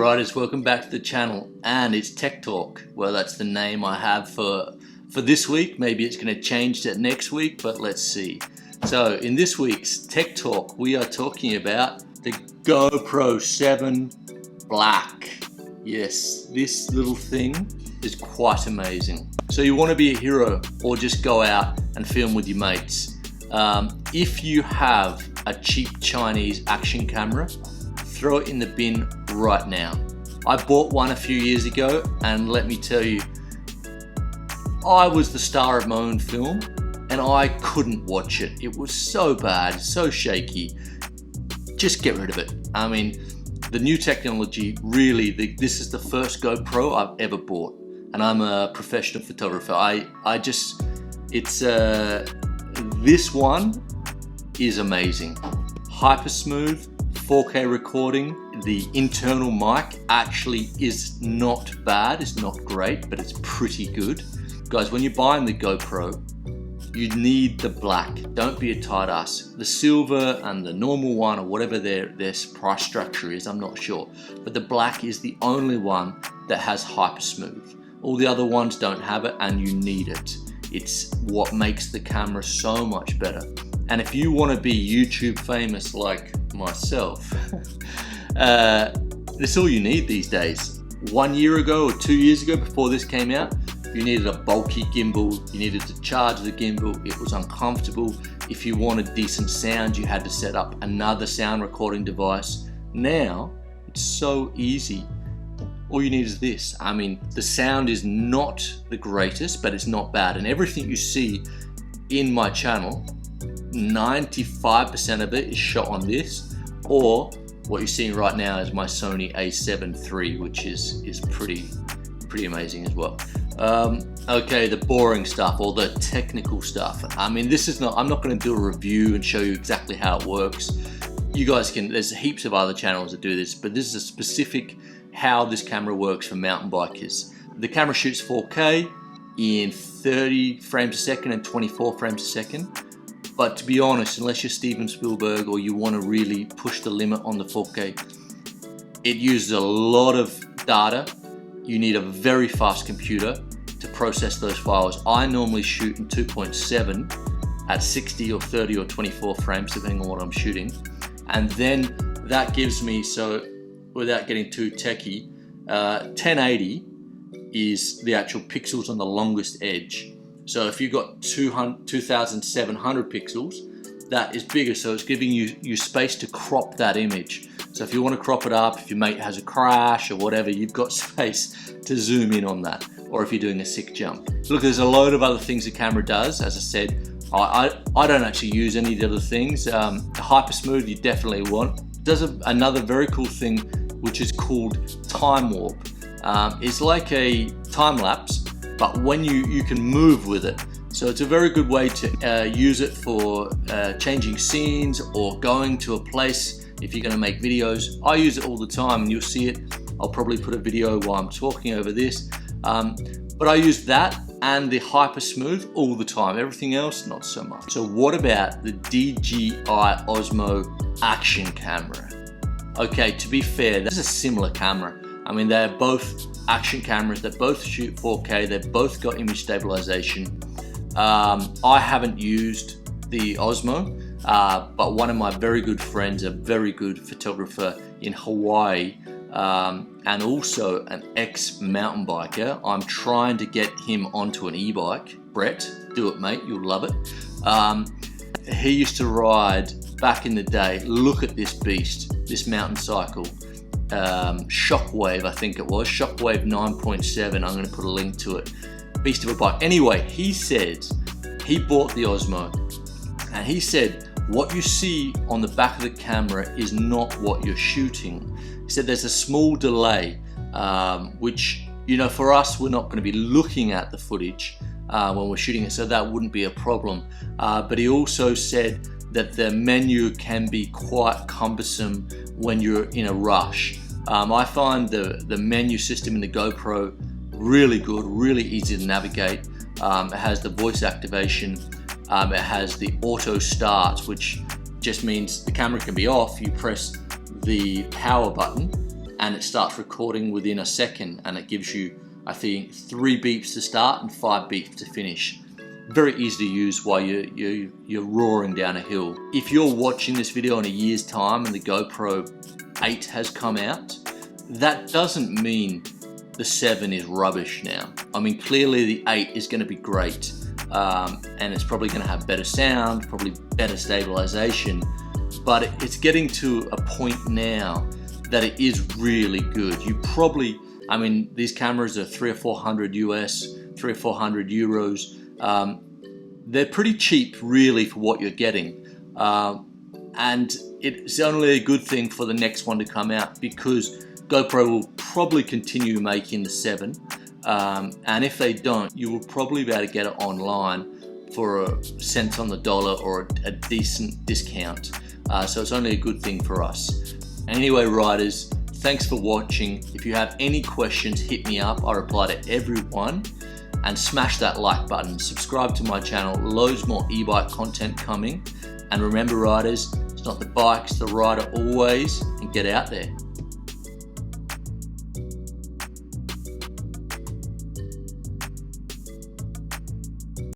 Riders, welcome back to the channel, and it's Tech Talk. Well, that's the name I have for this week. Maybe it's going to change to next week, but let's see. So in this week's Tech Talk, we are talking about the GoPro7 Black. Yes, this little thing is quite amazing. So you want to be a hero or just go out and film with your mates. If you have a cheap Chinese action camera, throw it in the bin right now. I bought one a few years ago, and let me tell you, I was the star of my own film and I couldn't watch it. It was so bad, so shaky. Just get rid of it. I mean, the new technology, really, this is the first GoPro I've ever bought, and I'm a professional photographer. This one is amazing. Hyper smooth, 4K recording. The internal mic actually is not bad, it's not great, but it's pretty good. Guys, when you're buying the GoPro, you need the black. Don't be a tight ass. The silver and the normal one, or whatever their price structure is, I'm not sure. But the black is the only one that has hyper smooth. All the other ones don't have it, and you need it. It's what makes the camera so much better. And if you want to be YouTube famous like myself, that's all you need these days. 1 year ago or 2 years ago, before this came out, you needed a bulky gimbal, you needed to charge the gimbal, it was uncomfortable. If you wanted decent sound, you had to set up another sound recording device. Now, it's so easy. All you need is this. I mean, the sound is not the greatest, but it's not bad. And everything you see in my channel, 95% of it is shot on this, or what you're seeing right now is my Sony a7 III, which is pretty amazing as well. Okay, the boring stuff, or the technical stuff. I mean, I'm not going to do a review and show you exactly how it works. You guys can, there's heaps of other channels that do this, but this is a specific how this camera works for mountain bikers. The camera shoots 4K in 30 frames a second and 24 frames a second. But to be honest, unless you're Steven Spielberg or you want to really push the limit on the 4K, it uses a lot of data. You need a very fast computer to process those files. I normally shoot in 2.7 at 60 or 30 or 24 frames, depending on what I'm shooting. And then that gives me, so without getting too techie, 1080 is the actual pixels on the longest edge. So if you've got 2,700 pixels, that is bigger, so it's giving you space to crop that image. So if you want to crop it up, if your mate has a crash or whatever, you've got space to zoom in on that, or if you're doing a sick jump. Look, there's a load of other things the camera does. As I said, I don't actually use any of the other things. Hyper smooth you definitely want. It does another very cool thing, which is called time warp. It's like a time lapse, but when you can move with it. So it's a very good way to use it for changing scenes or going to a place if you're going to make videos. I use it all the time, and you'll see it. I'll probably put a video while I'm talking over this. But I use that and the hyper smooth all the time. Everything else, not so much. So what about the DJI Osmo action camera? Okay, to be fair, this is a similar camera. I mean, they're both action cameras, they both shoot 4K, they've both got image stabilization. I haven't used the Osmo, but one of my very good friends, a very good photographer in Hawaii, and also an ex-mountain biker, I'm trying to get him onto an e-bike. Brett, do it mate, you'll love it. He used to ride back in the day. Look at this beast, this mountain cycle. Shockwave, I think it was, Shockwave 9.7, I'm going to put a link to it. Beast of a bike. Anyway, he said he bought the Osmo, and he said what you see on the back of the camera is not what you're shooting. He said there's a small delay, which, you know, for us, we're not going to be looking at the footage when we're shooting it, so that wouldn't be a problem. But he also said that the menu can be quite cumbersome when you're in a rush. I find the menu system in the GoPro really good, really easy to navigate. It has the voice activation, it has the auto start, which just means the camera can be off, you press the power button and it starts recording within a second, and it gives you, I think, 3 beeps to start and 5 beeps to finish. Very easy to use while you're roaring down a hill. If you're watching this video in a year's time and the GoPro 8 has come out, that doesn't mean the 7 is rubbish now. I mean, clearly the 8 is going to be great, and it's probably going to have better sound, probably better stabilization, but it's getting to a point now that it is really good. You probably, I mean, these cameras are 300 or 400 US, 300 or 400 euros. They're pretty cheap really for what you're getting, and it's only a good thing for the next one to come out, because GoPro will probably continue making the 7, and if they don't, you will probably be able to get it online for a cent on the dollar or a decent discount. So it's only a good thing for us. Anyway, riders, thanks for watching. If you have any questions, hit me up. I reply to everyone. And smash that like button. Subscribe to my channel. Loads more e-bike content coming. And remember, riders, it's not the bike, it's the rider always. And get out there.